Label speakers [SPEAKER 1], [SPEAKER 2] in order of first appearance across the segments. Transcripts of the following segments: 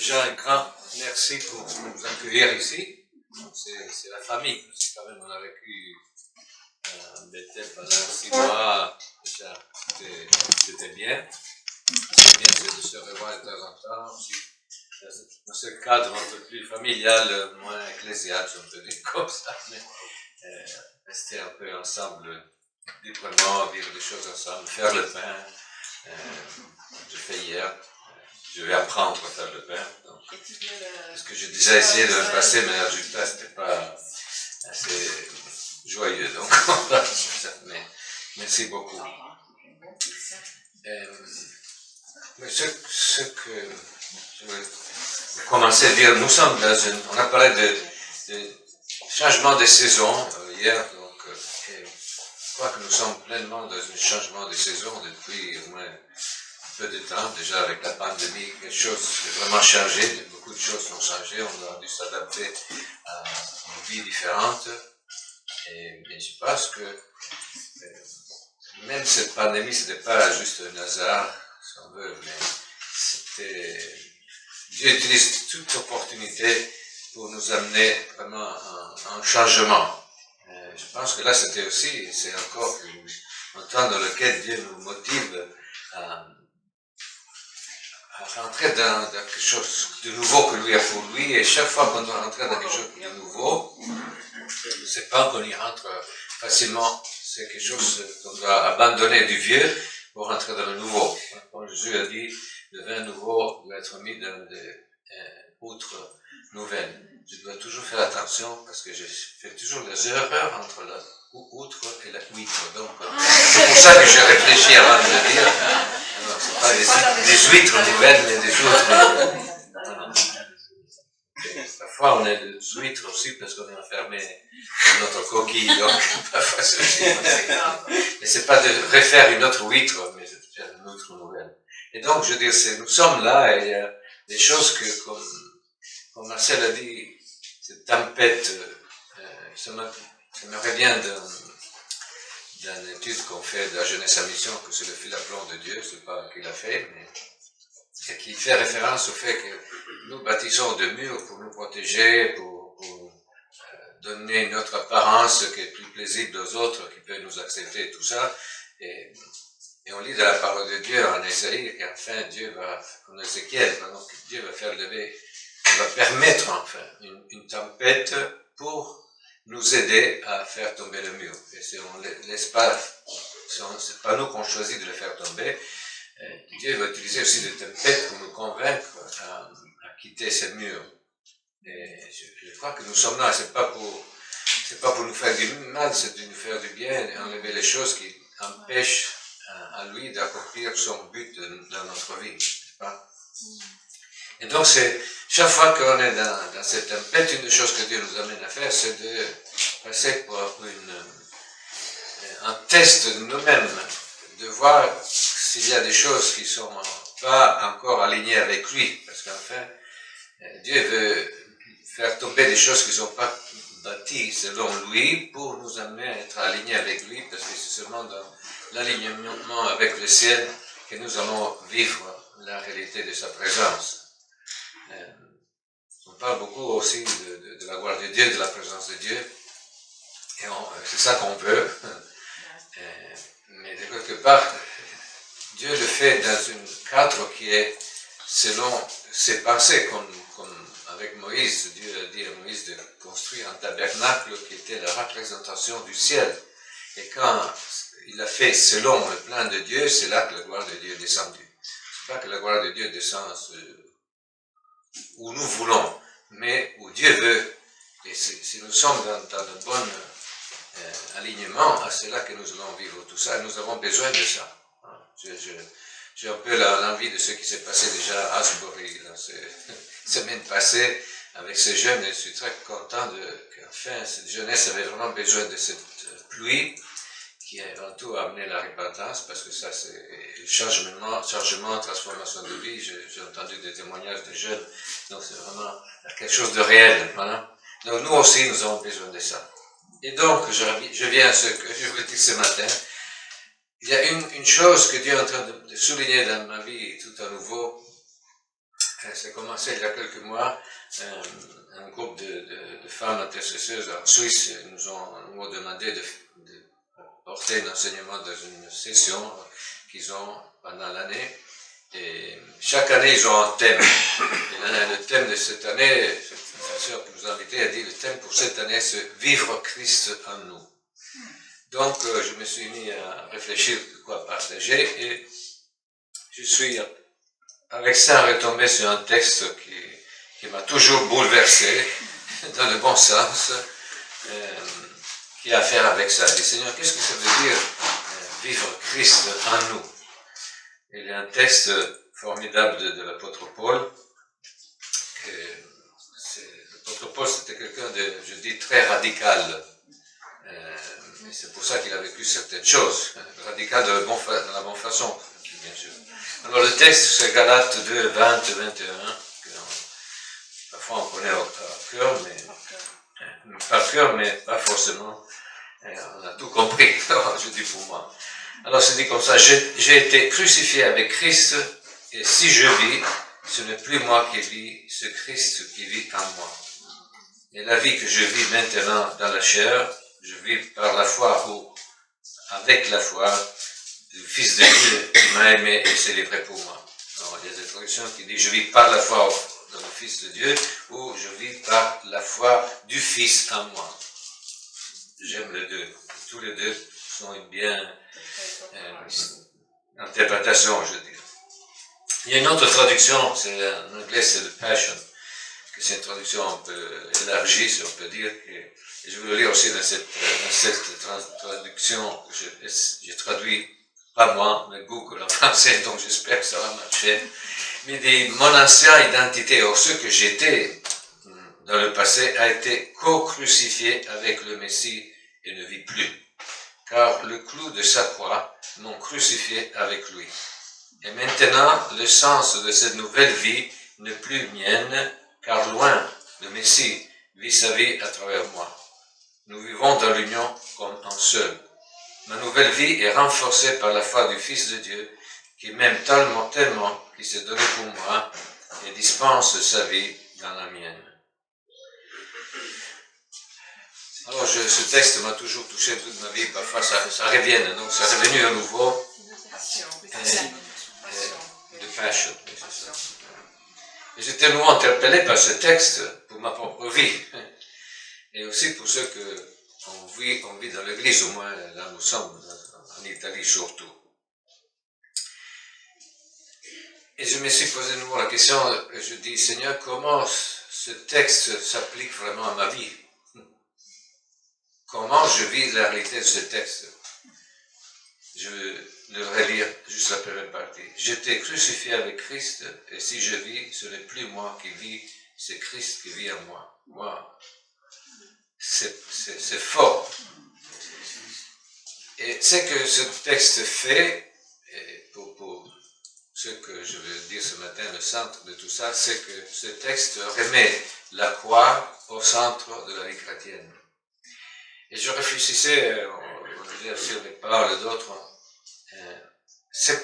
[SPEAKER 1] Déjà un grand merci pour nous accueillir ici. C'est la famille, parce que quand même on a vécu en Bethel pendant 6 mois, déjà c'était bien. C'est bien de se revoir de temps en temps aussi. Dans ce cadre un peu plus familial, moins ecclésial, si on peut dire comme ça, mais rester un peu ensemble, librement, vivre des choses ensemble, faire le pain. J'ai fait hier. Je vais apprendre à faire le pain. Donc, parce que j'ai déjà essayé de le passer, mais le résultat n'était pas assez joyeux. Donc, on va sur ça. Mais merci beaucoup. Mais ce que je voulais commencer à dire, nous sommes dans on a parlé de changement de saison hier, donc je crois que nous sommes pleinement dans un changement de saison depuis au moins peu de temps, déjà avec la pandémie, quelque chose a vraiment changé, beaucoup de choses ont changé, on a dû s'adapter à une vie différente. Mais je pense que même cette pandémie, ce n'était pas juste un hasard, si on veut, mais c'était... Dieu utilise toute opportunité pour nous amener vraiment à un changement. Je pense que là, c'était aussi, c'est encore un temps dans lequel Dieu nous motive à rentrer dans quelque chose de nouveau que lui a pour lui, et chaque fois qu'on doit rentrer dans quelque chose de nouveau, c'est pas qu'on y rentre facilement, c'est quelque chose qu'on doit abandonner du vieux pour rentrer dans le nouveau. Comme Jésus a dit, le vin nouveau doit être mis dans des outres nouvelles. Je dois toujours faire attention parce que je fais toujours des erreurs entre la outre et la huître. Donc, c'est pour ça que je réfléchis avant de le dire. Alors, c'est pas des huîtres nouvelles, mais des outres nouvelles. Parfois, on est des huîtres aussi parce qu'on est enfermé dans notre coquille, donc parfois c'est aussi. Mais c'est pas de refaire une autre huître, mais c'est de faire une autre nouvelle. Et donc, je veux dire, nous sommes là et il y a des choses que, comme Marcel a dit, cette tempête, ça me revient d'une étude qu'on fait de la jeunesse à mission, que c'est le fil à plomb de Dieu, c'est pas qu'il a fait, mais qui fait référence au fait que nous bâtissons des murs pour nous protéger, pour donner une autre apparence qui est plus paisible aux autres, qui peut nous accepter, tout ça. Et on lit dans la parole de Dieu en Ésaïe qu'enfin Dieu va, en Ézéchiel, donc Dieu va faire lever, va permettre enfin une tempête pour nous aider à faire tomber le mur. Et si on ne laisse pas, c'est pas nous qu'on choisit de le faire tomber, Dieu va utiliser aussi des tempêtes pour nous convaincre à quitter ces murs. Et je crois que nous sommes là, c'est pas pour nous faire du mal, c'est de nous faire du bien, et enlever les choses qui empêchent à lui d'accomplir son but dans notre vie, n'est-ce pas? Et donc chaque fois qu'on est dans cette tempête, une des choses que Dieu nous amène à faire, c'est de passer par un test de nous-mêmes, de voir s'il y a des choses qui sont pas encore alignées avec lui, parce qu'enfin, Dieu veut faire tomber des choses qui ne sont pas bâties selon lui pour nous amener à être alignés avec lui, parce que c'est seulement dans l'alignement avec le ciel que nous allons vivre la réalité de sa présence. On parle beaucoup aussi de la gloire de Dieu, de la présence de Dieu, et c'est ça qu'on veut, mais de quelque part, Dieu le fait dans un cadre qui est selon ses pensées, comme avec Moïse. Dieu a dit à Moïse de construire un tabernacle qui était la représentation du ciel. Et quand il a fait selon le plan de Dieu, c'est là que la gloire de Dieu est descendue. C'est pas que la gloire de Dieu descend où nous voulons, mais où Dieu veut. Et si nous sommes dans le bon alignement, c'est là que nous allons vivre tout ça. Et nous avons besoin de ça. J'ai un peu l'envie de ce qui s'est passé déjà à Asbury dans ces semaines passées avec ces jeunes, et je suis très content qu'enfin cette jeunesse avait vraiment besoin de cette pluie qui a avant tout amené la repentance, parce que ça c'est changement, transformation de vie. J'ai entendu des témoignages de jeunes, donc c'est vraiment quelque chose de réel. Voilà. Donc nous aussi nous avons besoin de ça. Et donc je viens à ce que je voulais dire ce matin. Il y a une chose que Dieu est en train de souligner dans ma vie tout à nouveau, ça a commencé il y a quelques mois. Un groupe de femmes intercesseuses en Suisse nous ont demandé de porter un enseignement dans une session qu'ils ont pendant l'année. Et chaque année, ils ont un thème. Et le thème de cette année, la sœur qui nous a invités a dit, le thème pour cette année, c'est « Vivre Christ en nous ». Donc, je me suis mis à réfléchir de quoi partager et je suis avec ça retombé sur un texte qui m'a toujours bouleversé, dans le bon sens, qui a à faire avec ça. Je dis, Seigneur, qu'est-ce que ça veut dire vivre Christ en nous? Il y a un texte formidable de l'apôtre Paul. L'apôtre Paul, c'était quelqu'un de, je dis, très radical. Et c'est pour ça qu'il a vécu certaines choses. Radical de la bonne façon, bien sûr. Alors le texte, c'est Galates 2, 20, 21. Parfois on connaît par cœur, mais pas forcément. On a tout compris, je dis pour moi. Alors c'est dit comme ça, j'ai été crucifié avec Christ, et si je vis, ce n'est plus moi qui vis, c'est Christ qui vit en moi. Et la vie que je vis maintenant dans la chair, je vis par la foi ou avec la foi du Fils de Dieu qui m'a aimé et s'est livré pour moi. Alors, il y a des traductions qui disent, je vis par la foi dans le Fils de Dieu, ou je vis par la foi du Fils en moi. J'aime les deux. Tous les deux sont une bien interprétation, je dis. Il y a une autre traduction, c'est en anglais, c'est le Passion, que c'est une traduction un peu élargie, si on peut dire. Et je vais le lire aussi dans cette traduction, j'ai traduit, pas moi, mais Google en français, donc j'espère que ça va marcher. Mais il dit, mon ancienne identité, or ce que j'étais dans le passé, a été co-crucifié avec le Messie et ne vit plus. Car le clou de sa croix m'ont crucifié avec lui. Et maintenant, le sens de cette nouvelle vie n'est plus mienne, car loin, le Messie vit sa vie à travers moi. Nous vivons dans l'union comme un seul. Ma nouvelle vie est renforcée par la foi du Fils de Dieu, qui m'aime tellement, qu'il s'est donné pour moi et dispense sa vie dans la mienne. Alors, ce texte m'a toujours touché toute ma vie. Parfois, ça revient, donc ça est revenu à nouveau. De passion, c'est ça. Et j'étais nouveau interpellé par ce texte pour ma propre vie. Et aussi pour ceux qu'on vit dans l'église, au moins là nous sommes, en Italie surtout. Et je me suis posé de nouveau la question, je dis, Seigneur, comment ce texte s'applique vraiment à ma vie? Comment je vis la réalité de ce texte? Je vais le relire juste la première partie. J'étais crucifié avec Christ, et si je vis, ce n'est plus moi qui vis, c'est Christ qui vit en moi. Moi, c'est fort. Et ce que ce texte fait, et pour ce que je veux dire ce matin, le centre de tout ça, c'est que ce texte remet la croix au centre de la vie chrétienne. Et je réfléchissais, on disait sur les paroles d'autres,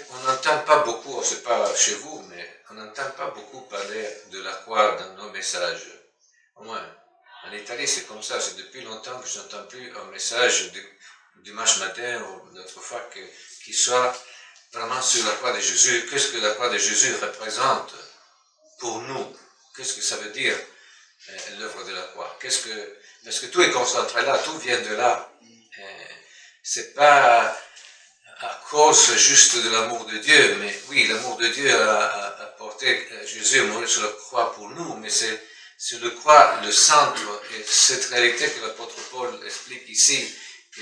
[SPEAKER 1] on n'entend pas beaucoup, c'est pas chez vous, mais on n'entend pas beaucoup parler de la croix dans nos messages. Au moins, en Italie, c'est comme ça, c'est depuis longtemps que je n'entends plus un message du dimanche matin ou d'autres fois qui soit vraiment sur la croix de Jésus. Qu'est-ce que la croix de Jésus représente pour nous? Qu'est-ce que ça veut dire, l'œuvre de la croix? Parce que tout est concentré là, tout vient de là. C'est pas à cause juste de l'amour de Dieu, mais oui, l'amour de Dieu a porté Jésus à mourir sur la croix pour nous, mais c'est sur la croix le centre, et cette réalité que l'apôtre Paul explique ici, que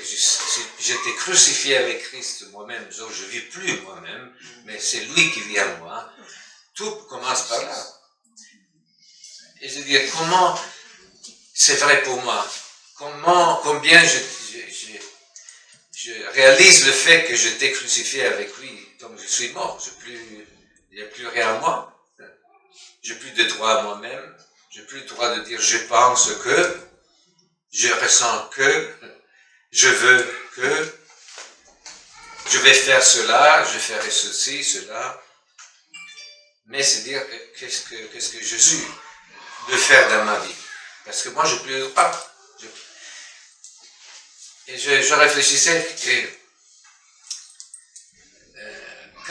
[SPEAKER 1] j'étais crucifié avec Christ moi-même, donc je ne vis plus moi-même, mais c'est lui qui vit en moi. Tout commence par là. Et je dis, comment c'est vrai pour moi? Combien je réalise le fait que j'étais crucifié avec lui, donc je suis mort, il n'y a plus rien à moi. J'ai plus de droit à moi-même, j'ai plus le droit de dire je pense que, je ressens que, je veux que, je vais faire cela, je ferai ceci, cela. mais c'est dire qu'est-ce que Jésus veut faire dans ma vie. Parce que moi, je ne pleure pas. Et je réfléchissais que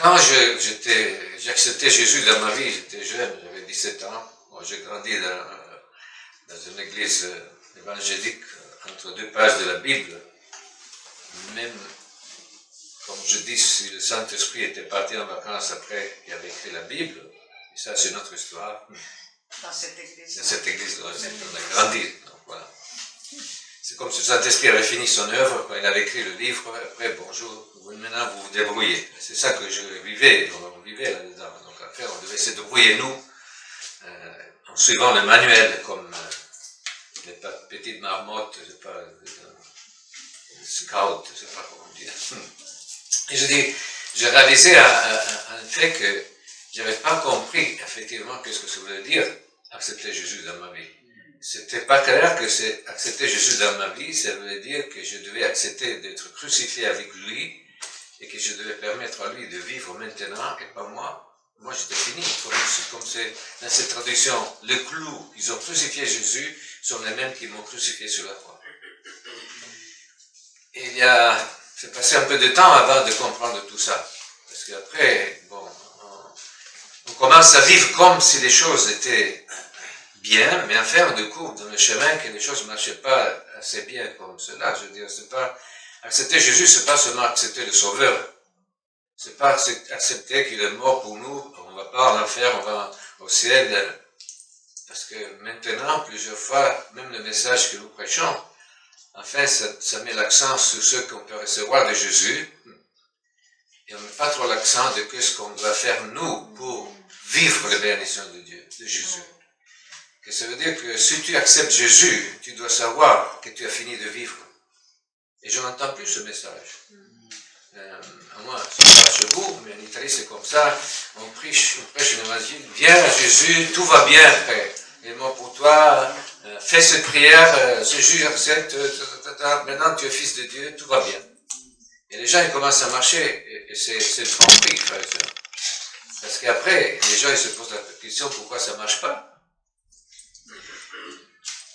[SPEAKER 1] quand j'acceptais Jésus dans ma vie, j'étais jeune, j'avais 17 ans. Moi, j'ai grandi dans une église évangélique entre deux pages de la Bible. Même, comme je dis, si le Saint-Esprit était parti en vacances après qu'il avait écrit la Bible, et ça c'est notre histoire.
[SPEAKER 2] Dans cette église.
[SPEAKER 1] Dans cette église-là, on a grandi. Donc, voilà. C'est comme si le Saint-Esprit avait fini son œuvre, quand il avait écrit le livre, après, bonjour, maintenant vous vous débrouillez. C'est ça que je vivais, on vivait là-dedans. Donc après, on devait se débrouiller, nous, en suivant le manuel, comme les petites marmottes, je sais pas, scout, je sais pas comment dire. Et je réalisais un fait que j'avais pas compris, effectivement, qu'est-ce que ça voulait dire, accepter Jésus dans ma vie. C'était pas clair que c'est accepter Jésus dans ma vie, ça voulait dire que je devais accepter d'être crucifié avec lui et que je devais permettre à lui de vivre maintenant et pas moi. Moi, j'étais fini. Comme c'est dans cette traduction, le clou, ils ont crucifié Jésus, sont les mêmes qui m'ont crucifié sur la croix. Et c'est passé un peu de temps avant de comprendre tout ça. Parce qu'après, bon, on commence à vivre comme si les choses étaient bien, mais à faire de court dans le chemin que les choses ne marchaient pas assez bien comme cela. Je veux dire, c'est pas, accepter Jésus, c'est pas seulement accepter le Sauveur. C'est pas accepter qu'il est mort pour nous, on va pas en enfer, on va au ciel. Parce que maintenant, plusieurs fois, même le message que nous prêchons, enfin, ça met l'accent sur ce qu'on peut recevoir de Jésus. Et on ne met pas trop l'accent de ce qu'on doit faire nous pour vivre les bénédictions de Dieu, de Jésus. Que ça veut dire que si tu acceptes Jésus, tu dois savoir que tu as fini de vivre. Et je n'entends plus ce message. À moi, c'est pas chez vous, mais en Italie c'est comme ça. On prêche une évangile. Viens Jésus, tout va bien, frère. Et moi pour toi, fais cette prière, Jésus accepte, maintenant tu es fils de Dieu, tout va bien. Et les gens ils commencent à marcher, et c'est le tromperie, frère et soeur. Parce qu'après, les gens ils se posent la question pourquoi ça ne marche pas.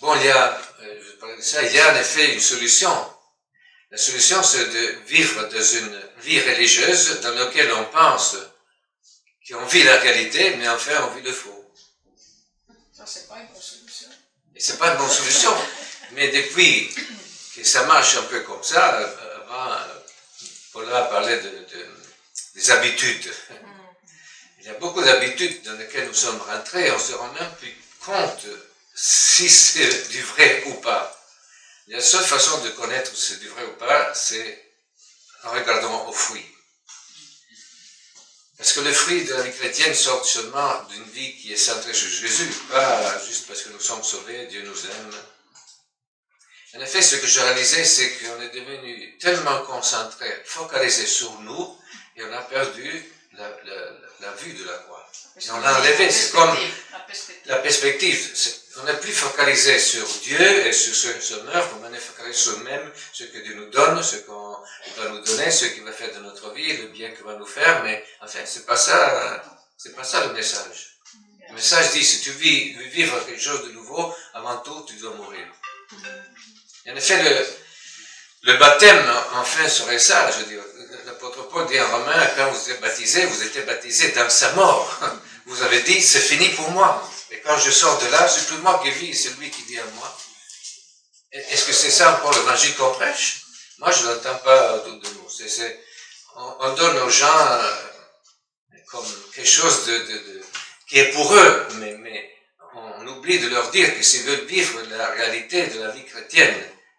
[SPEAKER 1] Bon, je parlais de ça, il y a en effet une solution. La solution, c'est de vivre dans une vie religieuse dans laquelle on pense qu'on vit la réalité, mais en fait, on vit le faux.
[SPEAKER 2] Ça, c'est pas une bonne solution.
[SPEAKER 1] Et c'est pas une bonne solution. Mais depuis que ça marche un peu comme ça, avant, Paula parlait des habitudes. Il y a beaucoup d'habitudes dans lesquelles nous sommes rentrés, on se rend même plus compte si c'est du vrai ou pas. La seule façon de connaître si c'est du vrai ou pas, c'est en regardant aux fruits. Parce que les fruits de la vie chrétienne sortent seulement d'une vie qui est centrée sur Jésus, pas juste parce que nous sommes sauvés, Dieu nous aime. En effet, ce que je réalisais, c'est qu'on est devenu tellement concentré, focalisé sur nous, et on a perdu la vue de la croix. Et on l'a enlevé, c'est comme la perspective. On n'est plus focalisé sur Dieu et sur ce meurtre, on est focalisé sur même ce que Dieu nous donne, ce qu'on va nous donner, ce qu'il va faire de notre vie, le bien qu'il va nous faire, mais en fait, c'est pas ça le message. Le message dit, si tu veux vivre quelque chose de nouveau, avant tout, tu dois mourir. Et en effet, le baptême, enfin, serait ça, je veux dire. L'apôtre Paul dit en Romains, quand vous êtes baptisé dans sa mort. Vous avez dit, c'est fini pour moi. Et quand je sors de là, c'est plus moi qui vis, c'est lui qui vit en moi. Est-ce que c'est ça encore l'évangile qu'on prêche? Moi, je ne l'entends pas autour de nous. On donne aux gens comme quelque chose qui est pour eux, mais on oublie de leur dire que s'ils veulent vivre la réalité de la vie chrétienne,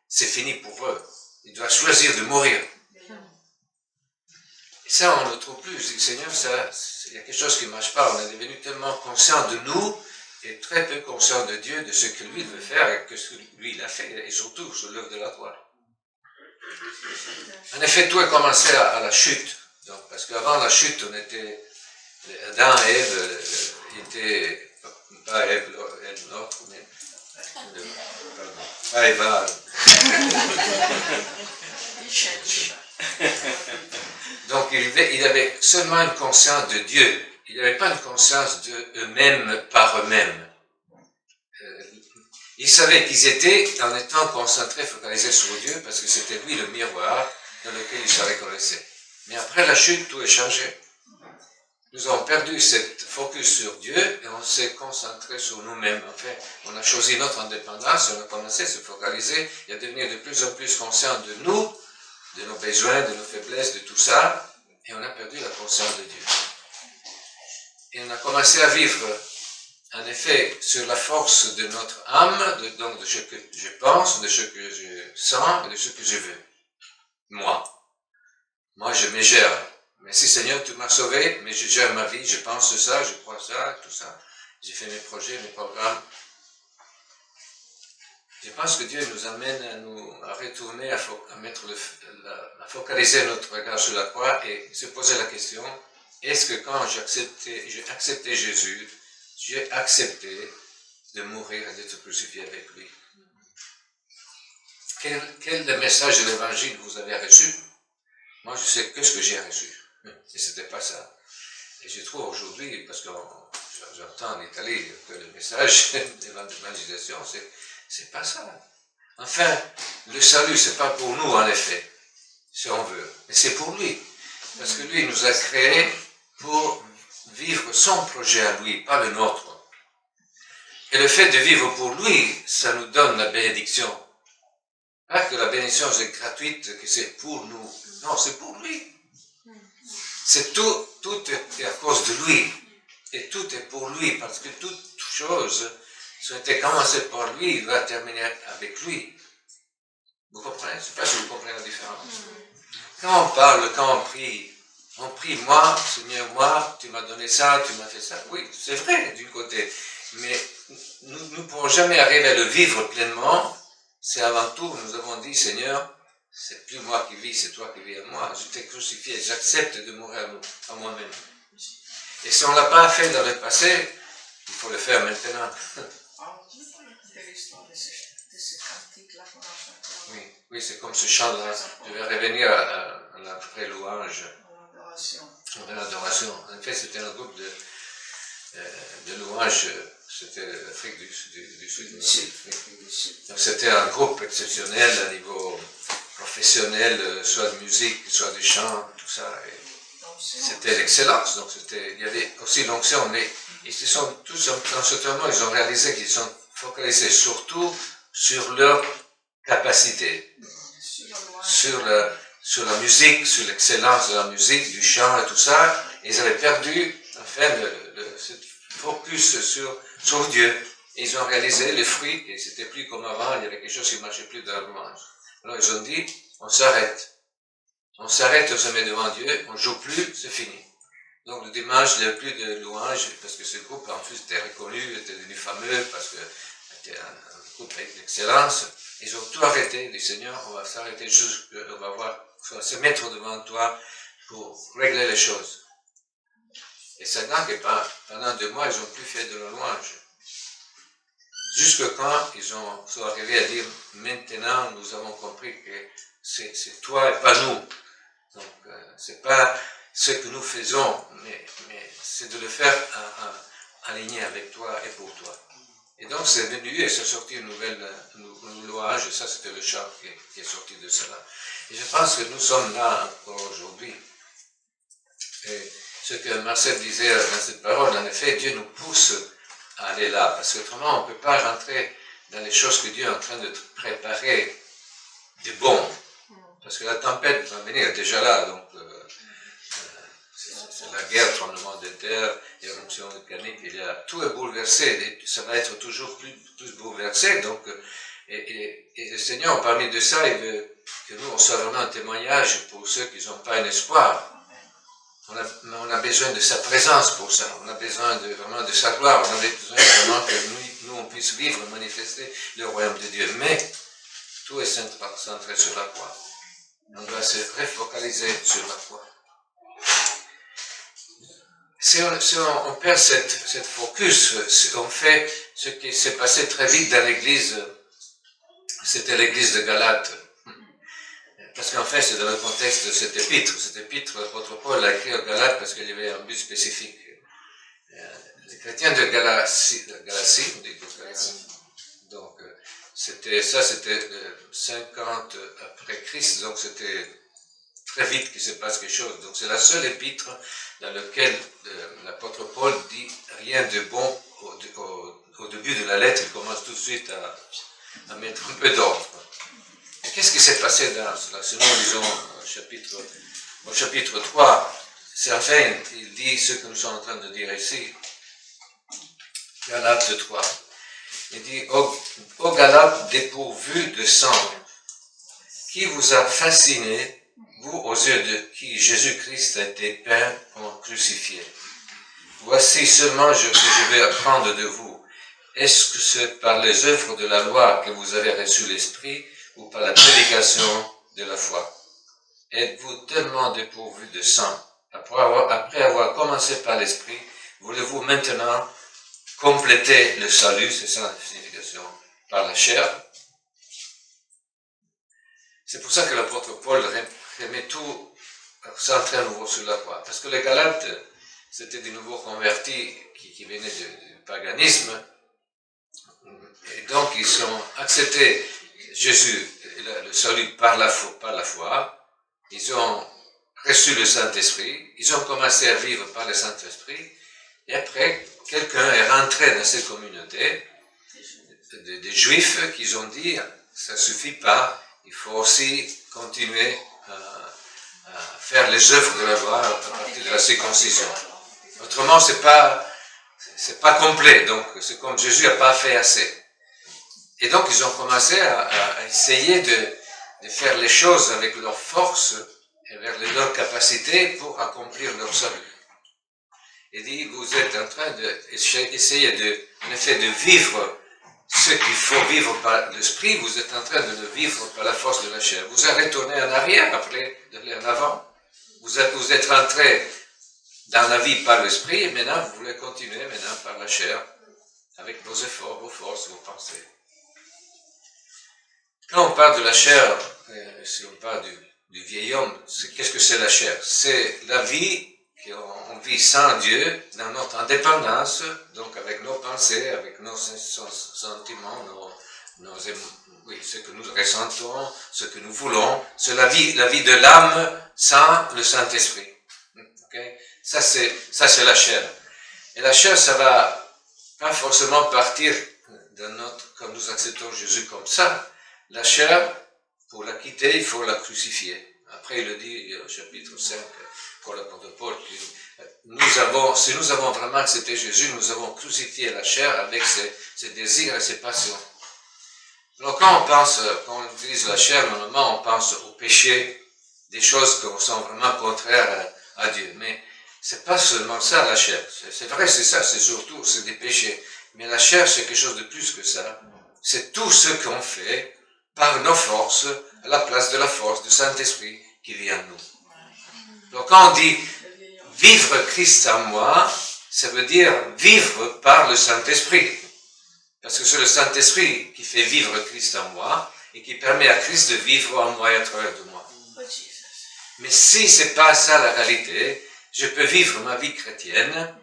[SPEAKER 1] c'est fini pour eux. Ils doivent choisir de mourir. Et ça, on ne le trouve plus. Je dis, Seigneur, il y a quelque chose qui ne marche pas. On est devenu tellement conscient de nous et très peu conscient de Dieu, de ce que lui veut faire et que ce que lui il a fait, et surtout sur l'œuvre de la croix. En effet, tout a commencé à la chute. Donc, parce qu'avant la chute, on était, Adam et Ève étaient, pas Ève l'autre, mais, pardon, pas Eva. Donc, il avait seulement une conscience de Dieu. ils n'avaient pas une conscience d'eux-mêmes par eux-mêmes. Ils savaient qu'ils étaient en étant concentrés, focalisés sur Dieu, parce que c'était lui le miroir dans lequel ils se reconnaissaient. Mais après la chute, tout est changé. Nous avons perdu cette focus sur Dieu et on s'est concentré sur nous-mêmes. En fait, on a choisi notre indépendance et on a commencé à se focaliser et à devenir de plus en plus conscient de nous, de nos besoins, de nos faiblesses, de tout ça, et on a perdu la conscience de Dieu. Et on a commencé à vivre, en effet, sur la force de notre âme, donc de ce que je pense, de ce que je sens et de ce que je veux. Moi, je me gère. Merci Seigneur, tu m'as sauvé, mais je gère ma vie, je pense ça, je crois ça, tout ça. J'ai fait mes projets, mes programmes. Je pense que Dieu nous amène à retourner, à focaliser notre regard sur la croix et se poser la question, est-ce que quand j'ai accepté Jésus, j'ai accepté de mourir et d'être crucifié avec lui? Quel message de l'évangile vous avez reçu? Moi, je sais que ce que j'ai reçu. Et c'était pas ça. Et je trouve aujourd'hui, parce que j'entends en Italie que le message de l'évangélisation, c'est pas ça. Enfin, le salut, c'est pas pour nous, en effet, si on veut. Mais c'est pour lui. Parce que lui, il nous a créés pour vivre son projet à lui, pas le nôtre. Et le fait de vivre pour lui, ça nous donne la bénédiction. Pas que la bénédiction c'est gratuite, que c'est pour nous. Non, c'est pour lui. C'est tout est à cause de lui. Et tout est pour lui, parce que toutes choses ont été commencées par lui, il va terminer avec lui. Vous comprenez? Je ne sais pas si vous comprenez la différence. Quand on parle, quand on prie, moi, Seigneur, moi, tu m'as donné ça, tu m'as fait ça. Oui, c'est vrai, du côté. Mais nous ne pourrons jamais arriver à le vivre pleinement. C'est avant tout, nous avons dit, Seigneur, c'est plus moi qui vis, c'est toi qui vis à moi. Je t'ai crucifié, j'accepte de mourir à moi-même. Et si on ne l'a pas fait dans le passé, il faut le faire maintenant. Oui, c'est comme ce chant-là. Je vais revenir à la vraie louange. À l'adoration. En fait, c'était un groupe de louange. C'était l'Afrique du Sud. Donc, c'était un groupe exceptionnel à niveau professionnel, soit de musique, soit de chant, tout ça. C'était l'excellence. Donc, il y avait aussi l'onction, mais ils se sont tous, dans ce moment, ils ont réalisé qu'ils sont focalisés surtout sur leur capacité, sur la musique, sur l'excellence de la musique, du chant et tout ça. Et ils avaient perdu, enfin, ce focus sur Dieu. Et ils ont réalisé les fruits, et c'était plus comme avant, il y avait quelque chose qui ne marchait plus dans la louange. Alors ils ont dit, on s'arrête. On s'arrête, on se met devant Dieu, on ne joue plus, c'est fini. Donc le dimanche, il n'y avait plus de louange, parce que ce groupe, en plus, était reconnu, était devenu fameux, parce que c'était un groupe avec l'excellence. Ils ont tout arrêté, dit Seigneur, on va s'arrêter juste, on va se mettre devant toi pour régler les choses. Et c'est là que pendant 2 mois, ils n'ont plus fait de la louange. Jusque quand ils sont arrivés à dire, maintenant, nous avons compris que c'est toi et pas nous. Donc, c'est pas ce que nous faisons, mais c'est de le faire aligné avec toi et pour toi. Et donc, c'est venu et c'est sorti une nouvelle louange, et ça, c'était le chant qui est sorti de cela. Et je pense que nous sommes là encore aujourd'hui. Et ce que Marcel disait dans cette parole, en effet, Dieu nous pousse à aller là, parce qu'autrement, on ne peut pas rentrer dans les choses que Dieu est en train de préparer de bon. Parce que la tempête va venir déjà là, donc c'est la guerre, tremblement de terre, éruption volcanique, tout est bouleversé, et ça va être toujours plus bouleversé, donc, et le Seigneur, parmi de ça, il veut que nous, on soit vraiment un témoignage pour ceux qui n'ont pas un espoir. On a besoin de sa présence pour ça, on a besoin vraiment de sa gloire, on a besoin vraiment que nous, on puisse vivre, manifester le royaume de Dieu, mais tout est centré sur la croix. On doit se refocaliser sur la croix. Si on perd cette focus, si on fait ce qui s'est passé très vite dans l'église, c'était l'église de Galate. Parce qu'en fait, c'est dans le contexte de cette épître. Cette épître, l'apôtre Paul l'a écrit aux Galates parce qu'il y avait un but spécifique. chrétiens de Galatie, on dit que donc c'était 50 après Christ, donc c'était très vite qu'il se passe quelque chose. Donc c'est la seule épître dans laquelle l'apôtre Paul dit rien de bon au début de la lettre. Il commence tout de suite à mettre un peu d'ordre. Qu'est-ce qui s'est passé dans cela? Sinon, disons, au chapitre 3, c'est à fin, il dit ce que nous sommes en train de dire ici. Galates 3. Il dit, ô Galates dépourvus de sang, qui vous a fasciné, vous aux yeux de qui Jésus-Christ a été peint en crucifié. Voici seulement que je vais apprendre de vous. Est-ce que c'est par les œuvres de la loi que vous avez reçu l'Esprit ou par la prédication de la foi? Êtes-vous tellement dépourvus de sang? Après avoir commencé par l'Esprit, voulez-vous maintenant compléter le salut, c'est ça la signification, par la chair? C'est pour ça que l'apôtre Paul remet tout centré à nouveau sur la croix. Parce que les Galates, c'était des nouveaux convertis qui venaient du paganisme. Et donc, ils ont accepté Jésus, le salut par la foi. Ils ont reçu le Saint-Esprit. Ils ont commencé à vivre par le Saint-Esprit. Et après, quelqu'un est rentré dans cette communauté des Juifs qui ont dit, ça suffit pas, il faut aussi continuer à faire les œuvres de la loi à partir de la circoncision. Autrement, c'est pas complet. Donc, c'est comme Jésus n'a pas fait assez. Et donc, ils ont commencé à essayer de faire les choses avec leur force et avec leur capacité pour accomplir leur salut. Il dit, vous êtes en train d'essayer en effet de vivre ce qu'il faut vivre par l'esprit, vous êtes en train de le vivre par la force de la chair. Vous êtes retourné en arrière après, d'aller en avant. Vous êtes rentré dans la vie par l'esprit, et maintenant vous voulez continuer maintenant par la chair, avec vos efforts, vos forces, vos pensées. Quand on parle de la chair, si on parle du vieil homme, qu'est-ce que c'est la chair? C'est la vie qu'on vit sans Dieu, dans notre indépendance, donc avec nos pensées, avec nos sentiments, ce que nous ressentons, ce que nous voulons. C'est la vie de l'âme sans le Saint-Esprit. Okay? Ça c'est la chair. Et la chair, ça va pas forcément partir quand nous acceptons Jésus comme ça. La chair, pour la quitter, il faut la crucifier. Après, il le dit au chapitre 5, pour l'apôtre Paul, si nous avons vraiment accepté Jésus, nous avons crucifié la chair avec ses désirs et ses passions. Donc, quand on utilise la chair, normalement, on pense au péché, des choses qui sont vraiment contraires à Dieu. Mais c'est pas seulement ça, la chair. C'est vrai, c'est ça, c'est des péchés. Mais la chair, c'est quelque chose de plus que ça. C'est tout ce qu'on fait par nos forces, à la place de la force du Saint-Esprit qui vient de nous. Donc, quand on dit vivre Christ en moi, ça veut dire vivre par le Saint-Esprit. Parce que c'est le Saint-Esprit qui fait vivre Christ en moi et qui permet à Christ de vivre en moi et à travers de moi. Mais si c'est pas ça la réalité, je peux vivre ma vie chrétienne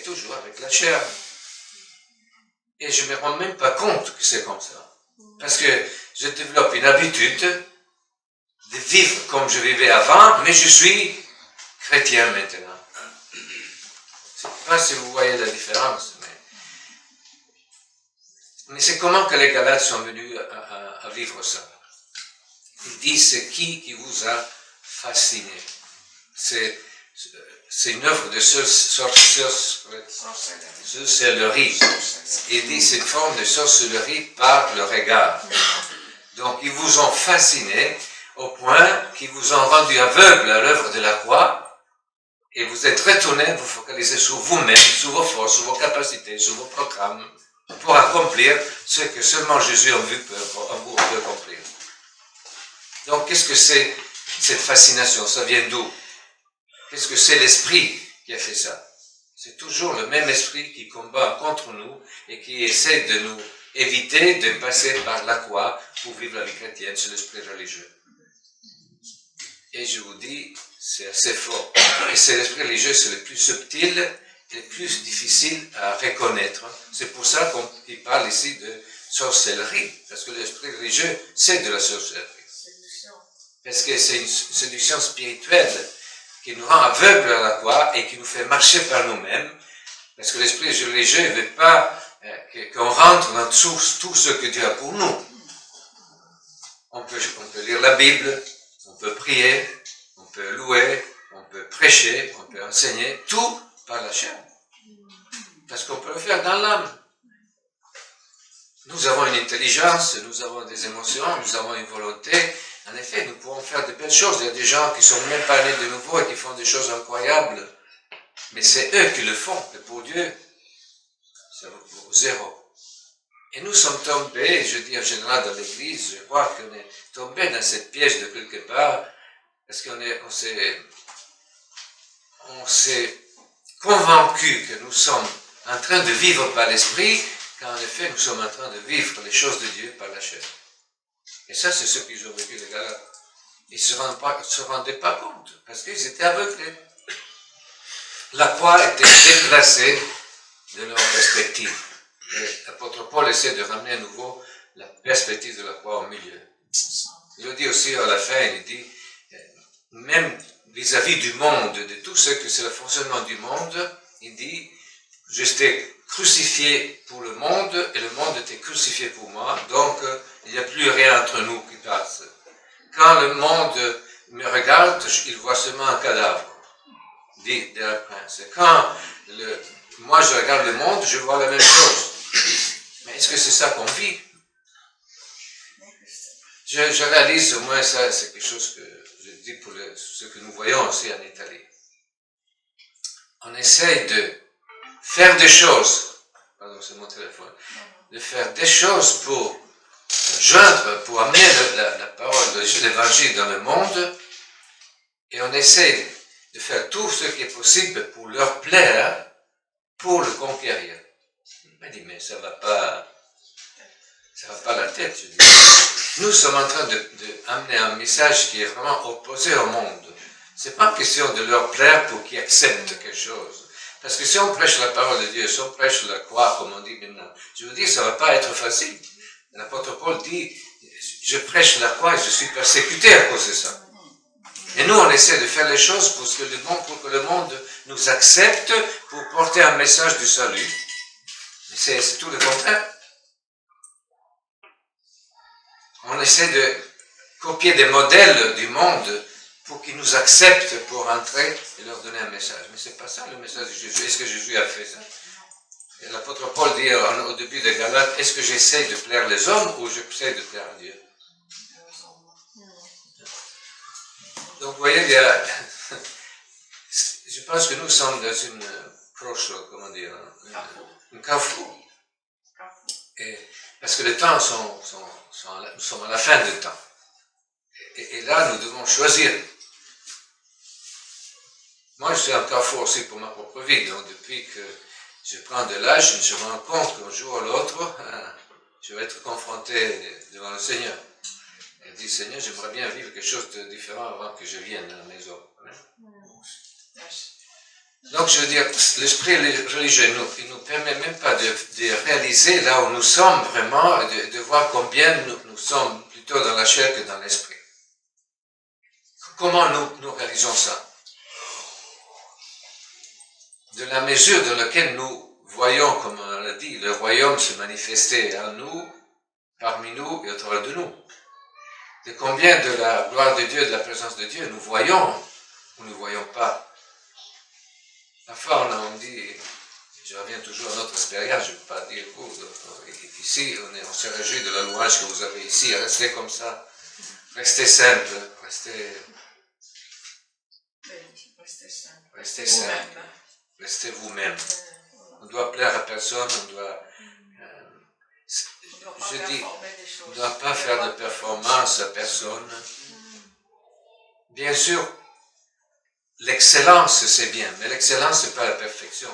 [SPEAKER 1] toujours avec la chair. Et je me rends même pas compte que c'est comme ça. Parce que je développe une habitude de vivre comme je vivais avant, mais je suis chrétien maintenant. Je ne sais pas si vous voyez la différence, mais c'est comment que les Galates sont venus à vivre ça. Ils disent, c'est qui vous a fasciné? C'est une œuvre de sorcellerie. Il dit, c'est une forme de sorcellerie par le regard. Donc, ils vous ont fasciné au point qu'ils vous ont rendu aveugle à l'œuvre de la croix, et vous êtes retourné, vous focalisez sur vous-même, sur vos forces, sur vos capacités, sur vos programmes, pour accomplir ce que seulement Jésus en vous peut accomplir. Donc, qu'est-ce que c'est cette fascination? Ça vient d'où? Qu'est-ce que c'est l'esprit qui a fait ça? C'est toujours le même esprit qui combat contre nous et qui essaie de nous éviter de passer par la croix pour vivre la vie chrétienne, c'est l'esprit religieux. Et je vous dis, c'est assez fort. Et c'est l'esprit religieux, c'est le plus subtil les plus difficiles à reconnaître. C'est pour ça qu'il parle ici de sorcellerie, parce que l'esprit religieux, c'est de la sorcellerie. Parce que c'est une séduction spirituelle qui nous rend aveugles à la croix et qui nous fait marcher par nous-mêmes, parce que l'esprit religieux ne veut pas qu'on rentre dans tout ce que Dieu a pour nous. On peut lire la Bible, on peut prier, on peut louer, on peut prêcher, on peut enseigner, tout par la chair. Parce qu'on peut le faire dans l'âme. Nous avons une intelligence, nous avons des émotions, nous avons une volonté. En effet, nous pouvons faire de belles choses. Il y a des gens qui sont même pas nés de nouveau et qui font des choses incroyables. Mais c'est eux qui le font. Et pour Dieu, c'est zéro. Et nous sommes tombés, je dis en général dans l'église, je crois qu'on est tombés dans cette piège de quelque part, parce on s'est convaincu que nous sommes en train de vivre par l'esprit, quand en effet nous sommes en train de vivre les choses de Dieu par la chair. Et ça, c'est ce qu'ils ont vécu les Galates. Ils ne se rendaient pas compte, parce qu'ils étaient aveuglés. La croix était déplacée de leur perspective. Et l'apôtre Paul essaie de ramener à nouveau la perspective de la croix au milieu. Il le dit aussi à la fin, il dit, même vis-à-vis du monde, de tout ce que c'est le fonctionnement du monde, il dit, j'étais crucifié pour le monde et le monde était crucifié pour moi, donc il n'y a plus rien entre nous qui passe. Quand le monde me regarde, il voit seulement un cadavre, dit le prince. Et quand moi je regarde le monde, je vois la même chose. Mais est-ce que c'est ça qu'on vit? Je réalise au moins ça, c'est quelque chose que je dis pour ce que nous voyons aussi en Italie. On essaye de faire des choses, pardon, c'est mon téléphone, de faire des choses pour joindre, pour amener la parole de l'évangile dans le monde, et on essaie de faire tout ce qui est possible pour leur plaire, pour le conquérir. Il m'a dit, mais ça va pas la tête, je dis. Nous sommes en train d'amener un message qui est vraiment opposé au monde. C'est pas question de leur plaire pour qu'ils acceptent quelque chose. Parce que si on prêche la parole de Dieu, si on prêche la croix, comme on dit maintenant, je veux dire, ça va pas être facile. L'apôtre Paul dit, je prêche la croix et je suis persécuté à cause de ça. Et nous, on essaie de faire les choses pour que le monde nous accepte, pour porter un message du salut. Mais c'est tout le contraire. On essaie de copier des modèles du monde pour qu'ils nous acceptent pour entrer et leur donner un message. Mais c'est pas ça le message de Jésus. Est-ce que Jésus a fait ça? Et l'apôtre Paul dit au début de Galates, est-ce que j'essaie de plaire les hommes ou j'essaie de plaire à Dieu? Donc vous voyez, je pense que nous sommes dans une crossroad, comment dire, un carrefour. Et, parce que les temps nous sommes à la fin du temps. Et là, nous devons choisir. Moi, je suis un carrefour aussi pour ma propre vie. Donc, depuis que je prends de l'âge, je me rends compte qu'un jour ou l'autre, je vais être confronté devant le Seigneur. Et je dis, Seigneur, j'aimerais bien vivre quelque chose de différent avant que je vienne à la maison. Donc, je veux dire, l'esprit religieux, il ne nous permet même pas de réaliser là où nous sommes vraiment, de voir combien nous sommes plutôt dans la chair que dans l'esprit. Comment nous réalisons ça? De la mesure dans laquelle nous voyons, comme on l'a dit, le royaume se manifester en nous, parmi nous et au travers de nous. De combien de la gloire de Dieu, de la présence de Dieu, nous voyons ou nous ne voyons pas. Parfois, on dit, je reviens toujours à notre expérience, je ne peux pas dire vous, ici, on se réjouit de la louange que vous avez ici, restez comme ça, restez simple, restez simple, restez vous-même. On doit plaire à personne, on doit ne doit pas faire de performance à personne. Bien sûr, l'excellence, c'est bien, mais l'excellence, ce n'est pas la perfection.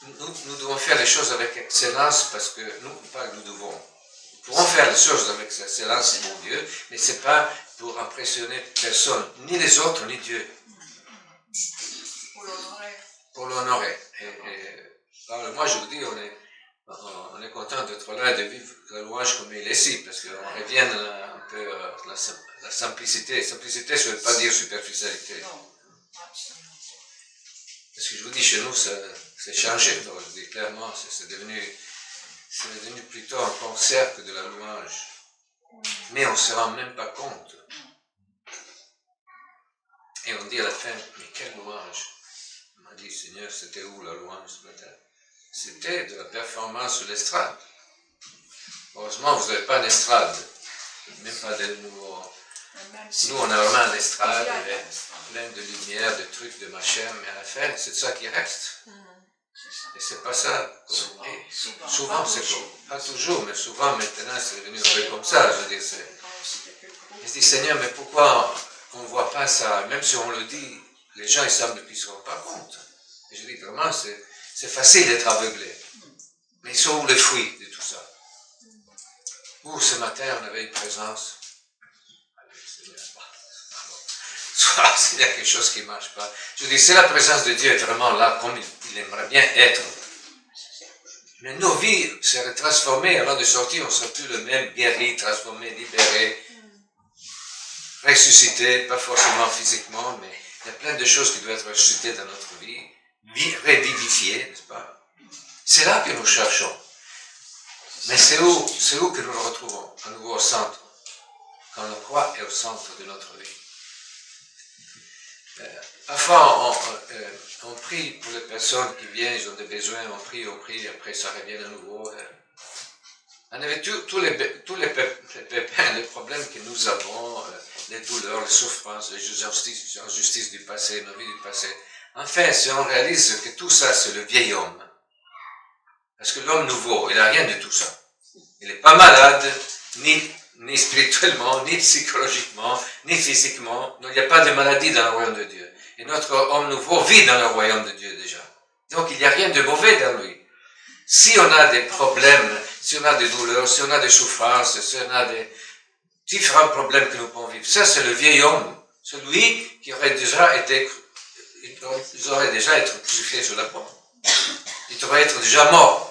[SPEAKER 1] Nous devons faire les choses avec excellence parce que nous devons. Nous pourrons faire les choses avec excellence pour Dieu, mais ce n'est pas pour impressionner personne, ni les autres, ni Dieu.
[SPEAKER 2] l'honorer.
[SPEAKER 1] Pour l'honorer. Alors, moi, je vous dis, on est content d'être là et de vivre la louange comme il est ici, parce qu'on revient un peu à la simplicité. Simplicité, ça ne veut pas dire superficialité.
[SPEAKER 2] Non, absolument.
[SPEAKER 1] Parce que je vous dis, chez nous, c'est changé. Donc, je dis clairement, c'est devenu plutôt un concert que de la louange. Mais on ne se rend même pas compte. Et on dit à la fin, mais quelle louange! On m'a dit, Seigneur, c'était où la louange ce matin? C'était de la performance sur l'estrade. Heureusement, vous n'avez pas d'estrade, même pas de nouveau. Nous, on a vraiment une estrade avec plein de lumière, de trucs, de machin, mais à la fin, c'est ça qui reste. Et c'est pas ça. Souvent c'est comme, pas toujours, mais souvent maintenant, c'est devenu un peu comme ça. Je veux dire, je dis, Seigneur, mais pourquoi on ne voit pas ça? Même si on le dit, les gens, ils semblent qu'ils ne se rendent pas compte. Et je dis, vraiment, c'est facile d'être aveuglé. Mais ils sont où les fruits de tout ça? Où ce matin, on avait une présence? Soit s'il y a quelque chose qui ne marche pas. Je dis, si la présence de Dieu est vraiment là, comme il aimerait bien être, mais nos vies seraient transformées avant de sortir, on ne serait plus le même, guéri, transformé, libéré, ressuscité, pas forcément physiquement, mais il y a plein de choses qui doivent être ressuscitées dans notre vie, revivifiées, n'est-ce pas? C'est là que nous cherchons. Mais c'est où que nous le retrouvons? À nouveau au centre. Quand la croix est au centre de notre vie. Parfois, on prie pour les personnes qui viennent, ils ont des besoins, on prie, après ça revient à nouveau. On avait tous les pépins, les problèmes que nous avons, les douleurs, les souffrances, les injustices du passé, nos vies du passé. Enfin, si on réalise que tout ça, c'est le vieil homme, parce que l'homme nouveau, il n'a rien de tout ça. Il n'est pas malade, ni spirituellement, ni psychologiquement, ni physiquement. Il n'y a pas de maladie dans le royaume de Dieu. Et notre homme nouveau vit dans le royaume de Dieu déjà. Donc il n'y a rien de mauvais dans lui. Si on a des problèmes, si on a des douleurs, si on a des souffrances, si on a des différents problèmes que nous pouvons vivre, ça c'est le vieil homme, celui qui aurait déjà été crucifié sur la croix. Il devrait être déjà mort.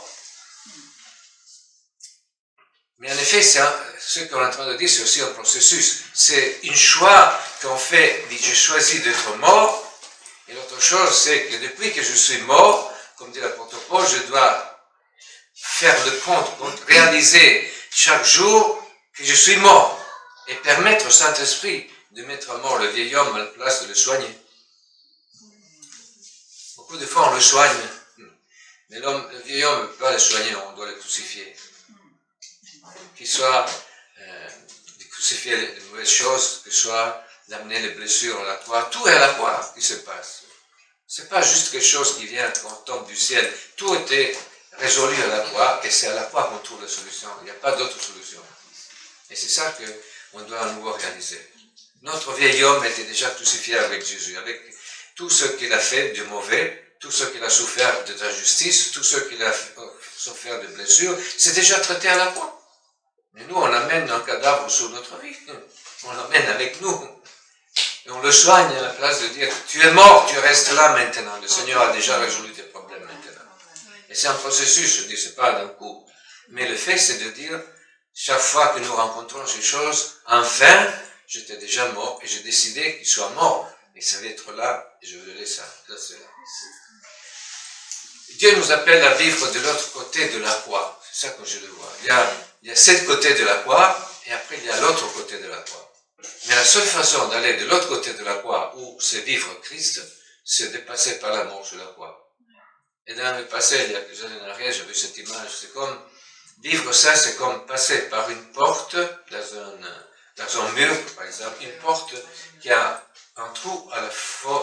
[SPEAKER 1] Mais en effet, ce qu'on est en train de dire, c'est aussi un processus. C'est un choix qu'on fait, dit j'ai choisi d'être mort, et l'autre chose, c'est que depuis que je suis mort, comme dit l'apôtre Paul, je dois faire le compte, réaliser chaque jour que je suis mort, et permettre au Saint-Esprit de mettre à mort le vieil homme à la place de le soigner. Beaucoup de fois, on le soigne, mais le vieil homme ne peut pas le soigner, on doit le crucifier. Qu'il soit de crucifier les mauvaises choses, que soit d'amener les blessures à la croix. Tout est à la croix qui se passe. C'est pas juste quelque chose qui vient quand on tombe du ciel. Tout était résolu à la croix et c'est à la croix qu'on trouve la solution. Il n'y a pas d'autre solution. Et c'est ça qu'on doit à nouveau réaliser. Notre vieil homme était déjà crucifié avec Jésus, avec tout ce qu'il a fait de mauvais, tout ce qu'il a souffert d'injustice, tout ce qu'il a souffert de blessures, c'est déjà traité à la croix. Mais nous, on amène un cadavre sur notre vie. On l'amène avec nous. Et on le soigne à la place de dire, tu es mort, tu restes là maintenant. Le Seigneur a déjà résolu tes problèmes maintenant. Et c'est un processus, je dis, c'est pas d'un coup. Mais le fait, c'est de dire, chaque fois que nous rencontrons ces choses, enfin, j'étais déjà mort et j'ai décidé qu'il soit mort. Et ça va être là, et je veux le laisser là. Dieu nous appelle à vivre de l'autre côté de la croix. C'est ça que je le vois. Il y a 7 côtés de la croix, et après il y a l'autre côté de la croix. Mais la seule façon d'aller de l'autre côté de la croix, où c'est vivre Christ, c'est de passer par la mort sur la croix. Et dans le passé, il y a plusieurs années en arrière, j'ai vu cette image, c'est comme, vivre ça, c'est comme passer par une porte, dans un mur, par exemple, une porte qui a un trou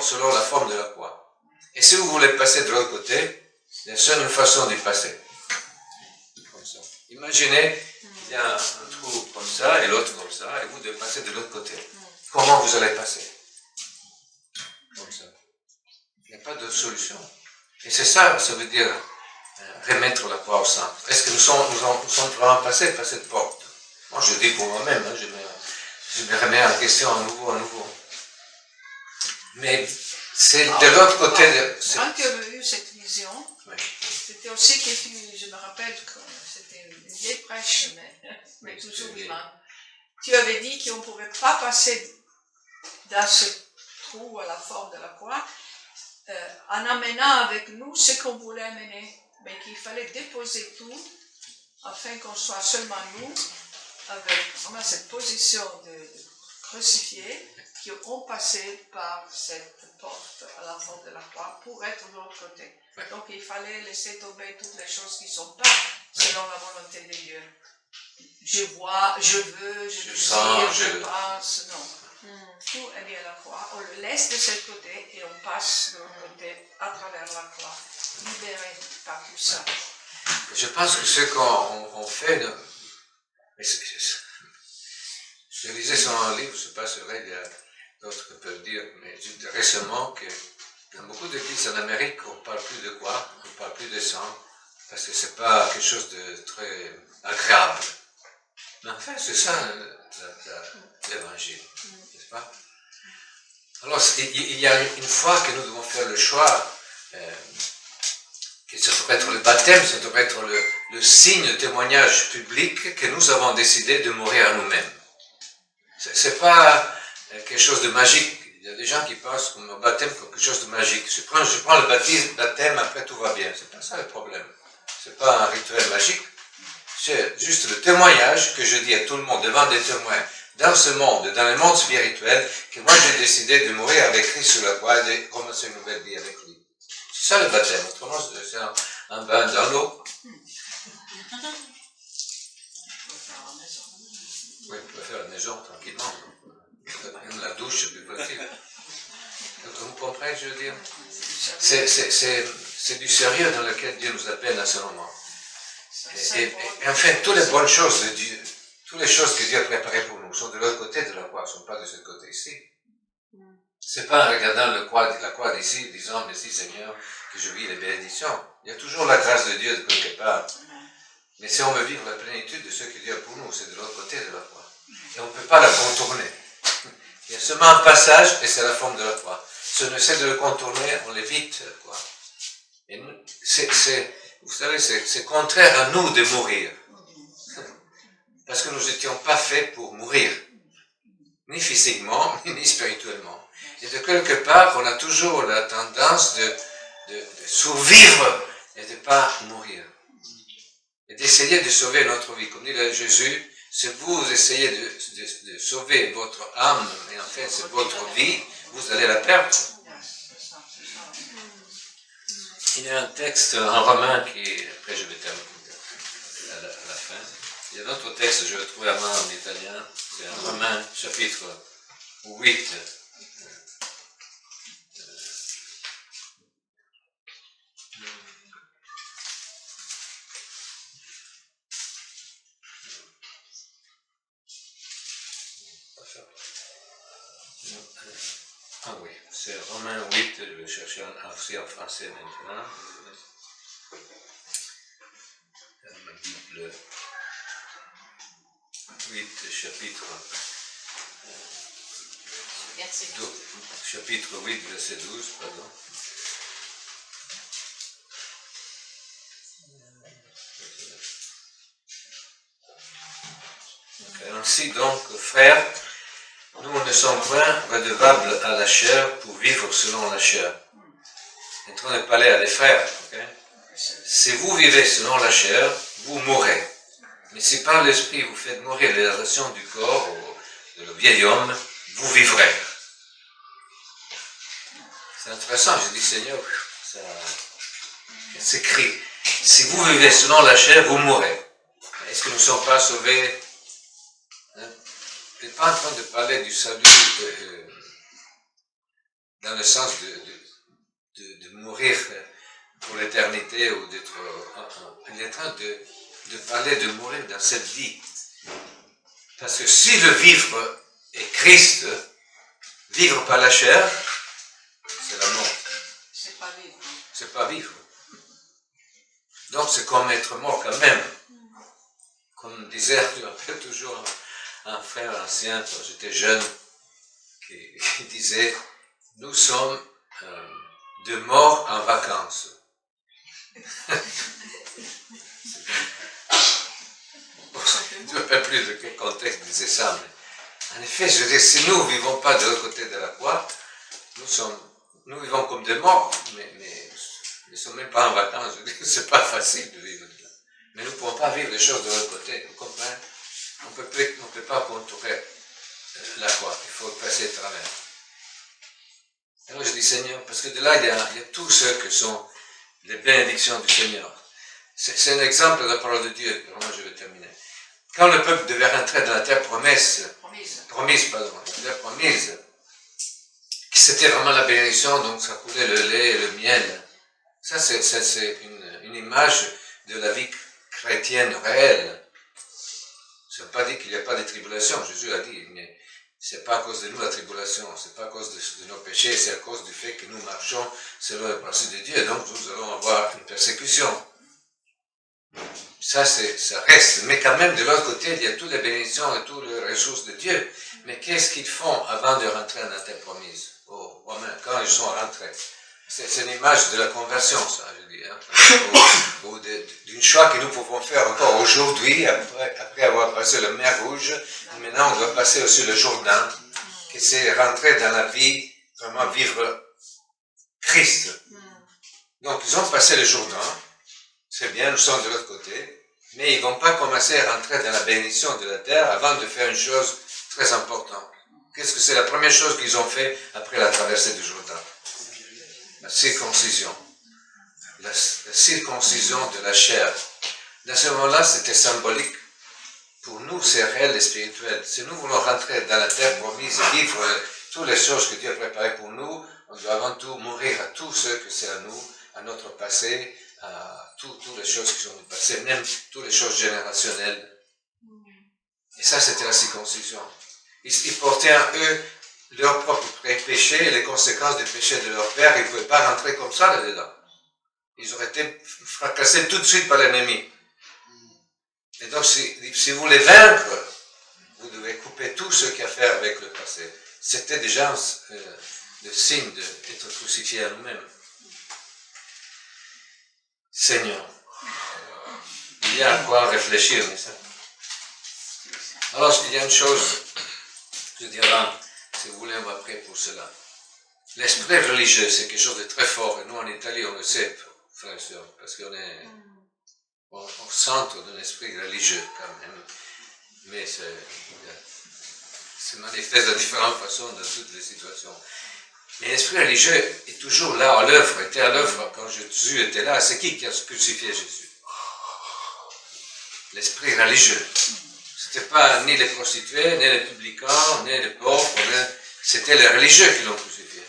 [SPEAKER 1] selon la forme de la croix. Et si vous voulez passer de l'autre côté, il y a seule une façon d'y passer. Comme ça. Imaginez, il y a un trou comme ça et l'autre comme ça, et vous devez passer de l'autre côté. Comment vous allez passer? Comme ça. Il n'y a pas de solution. Et c'est ça, ça veut dire remettre la croix au centre. Est-ce que nous sommes vraiment passés par cette porte? Moi, je dis pour moi-même, je me remets en question à nouveau. Mais C'est de l'autre côté de...
[SPEAKER 2] Quand tu avais eu cette vision,
[SPEAKER 1] Oui.
[SPEAKER 2] c'était aussi que je me rappelle que c'était une vieille prêche, mais toujours vivante. Tu avais dit qu'on ne pouvait pas passer dans ce trou à la forme de la croix en amenant avec nous ce qu'on voulait amener, mais qu'il fallait déposer tout afin qu'on soit seulement nous, avec vraiment cette position de crucifié, qui ont passé par cette porte à la forme de la croix pour être de l'autre côté. Donc il fallait laisser tomber toutes les choses qui ne sont pas selon la volonté de Dieu. Je vois, je veux, je désire, je pense, non. Tout est lié à la croix. On le laisse de ce côté et on passe de l'autre côté à travers la croix, libéré par tout ça.
[SPEAKER 1] Je pense que ce qu'on fait, je lisais sur un livre, je ne sais pas, c'est vrai, il y a d'autres qui peuvent dire, mais récemment, que dans beaucoup d'églises en Amérique, on ne parle plus de quoi, on ne parle plus de sang, parce que ce n'est pas quelque chose de très agréable. Mais en fait, c'est ça l'évangile, n'est-ce pas? Alors, il y a une fois que nous devons faire le choix, que ça devrait être le baptême, ça devrait être le signe, le témoignage public que nous avons décidé de mourir à nous-mêmes. C'est pas quelque chose de magique. Il y a des gens qui pensent comme le baptême comme quelque chose de magique. Je prends le baptême, après tout va bien. C'est pas ça le problème. C'est pas un rituel magique. C'est juste le témoignage que je dis à tout le monde, devant des témoins, dans ce monde, dans le monde spirituel, que moi j'ai décidé de mourir avec Christ sur la croix et de commencer une nouvelle vie avec lui. C'est ça le baptême. Autrement, c'est un bain dans l'eau. Oui, on peut faire à la maison tranquillement. Même la douche, c'est plus facile. Vous comprenez, je veux dire? C'est du sérieux dans lequel Dieu nous appelle à ce moment. Et enfin, toutes les bonnes choses de Dieu, toutes les choses que Dieu a préparées pour nous sont de l'autre côté de la croix, ne sont pas de ce côté ici. C'est pas en regardant la croix d'ici, disant, merci Seigneur, que je vis les bénédictions. Il y a toujours la grâce de Dieu de quelque part. Mais si on veut vivre la plénitude de ce que Dieu a pour nous, c'est de l'autre côté de la croix. Et on ne peut pas la contourner. Il y a seulement un passage et c'est la forme de la croix. Si on essaie de le contourner, on l'évite, quoi. Et vous savez, c'est contraire à nous de mourir. Parce que nous n'étions pas faits pour mourir. Ni physiquement, ni spirituellement. Et de quelque part, on a toujours la tendance de survivre et de ne pas mourir. Et d'essayer de sauver notre vie. Comme dit Jésus, si vous essayez de sauver votre âme, et en fait c'est votre vie, vous allez la perdre. Il y a un texte en romain qui, après je vais terminer à la fin. Il y a un autre texte, je le trouve en italien, c'est en Romains chapitre 8. Ah oui, c'est Romains 8, je vais chercher aussi en français maintenant. Ma Bible 8, chapitre 8, verset 12, pardon. Ainsi donc, frères, nous ne sommes point redevables à la chair pour vivre selon la chair. On est en train de parler à des frères. Okay? Si vous vivez selon la chair, vous mourrez. Mais si par l'esprit vous faites mourir les relations du corps ou de le vieil homme, vous vivrez. C'est intéressant, je dis Seigneur, ça s'écrit. Si vous vivez selon la chair, vous mourrez. Est-ce que nous ne sommes pas sauvés? Je n'ai pas en train de parler du salut dans le sens de mourir pour l'éternité ou d'être... Il est en train de parler de mourir dans cette vie. Parce que si le vivre est Christ, vivre par la chair, c'est la mort.
[SPEAKER 2] C'est pas vivre.
[SPEAKER 1] C'est pas vivre. Donc c'est comme être mort quand même. Comme disait, je me rappelle toujours un frère ancien, quand j'étais jeune, qui disait, nous sommes de mort en vacances. Je ne me rappelle plus de quel contexte disait ça, mais en effet, je veux dire, si nous ne vivons pas de l'autre côté de la croix, nous vivons comme des morts, mais nous ne sommes même pas en vacances. Je veux dire, c'est pas facile de vivre de là. Mais nous ne pouvons pas vivre les choses de l'autre côté, vous comprenez? On ne peut pas contourer la croix, il faut passer à travers. Alors je dis Seigneur, parce que de là, il y a tous ceux qui sont les bénédictions du Seigneur. C'est un exemple de la parole de Dieu, vraiment je vais terminer. Quand le peuple devait rentrer dans la terre promise, c'était vraiment la bénédiction, donc ça coulait le lait et le miel. Ça, c'est une image de la vie chrétienne réelle. Ça ne veut pas dire qu'il n'y a pas de tribulation, Jésus a dit, mais c'est pas à cause de nous la tribulation, c'est pas à cause de nos péchés, c'est à cause du fait que nous marchons selon le principe de Dieu, donc nous allons avoir une persécution. Ça reste, mais quand même de l'autre côté, il y a toutes les bénédictions et toutes les ressources de Dieu. Mais qu'est-ce qu'ils font avant de rentrer dans la terre promise? Aux Romains, quand ils sont rentrés. C'est une image de la conversion, ça, je dis, hein, ou d'une choix que nous pouvons faire encore aujourd'hui, après avoir passé la mer Rouge. Maintenant, on doit passer aussi le Jourdain, que c'est rentrer dans la vie, vraiment vivre Christ. Donc, ils ont passé le Jourdain, c'est bien, nous sommes de l'autre côté, mais ils ne vont pas commencer à rentrer dans la bénédiction de la terre avant de faire une chose très importante. Qu'est-ce que c'est la première chose qu'ils ont fait après la traversée du Jourdain? La circoncision. La circoncision de la chair. Dans ce moment-là, c'était symbolique. Pour nous, c'est réel et spirituel. Si nous voulons rentrer dans la terre promise et vivre toutes les choses que Dieu a préparées pour nous, on doit avant tout mourir à tous ceux que c'est à nous, à notre passé, à toutes les choses qui sont du passé, même toutes les choses générationnelles. Et ça, c'était la circoncision. Ils portaient en eux leurs propres péchés et les conséquences du péché de leur père. Ils ne pouvaient pas rentrer comme ça là-dedans. Ils auraient été fracassés tout de suite par l'ennemi. Et donc, si vous voulez vaincre, vous devez couper tout ce qui a à faire avec le passé. C'était déjà le signe d'être crucifié à nous-mêmes. Seigneur, il y a à quoi réfléchir, mais ça. Alors, il y a une chose, je dirais, si vous voulez, on va prier pour cela. L'esprit religieux, c'est quelque chose de très fort, et nous en Italie, on le sait, frères et sœurs, parce qu'on est au centre d'un esprit religieux, quand même. Mais se manifeste de différentes façons dans toutes les situations. Mais l'esprit religieux est toujours là, à l'œuvre, était à l'œuvre quand Jésus était là. C'est qui a crucifié Jésus? L'esprit religieux. C'était pas ni les prostituées, ni les publicains, ni les pauvres, c'était les religieux qui l'ont crucifié.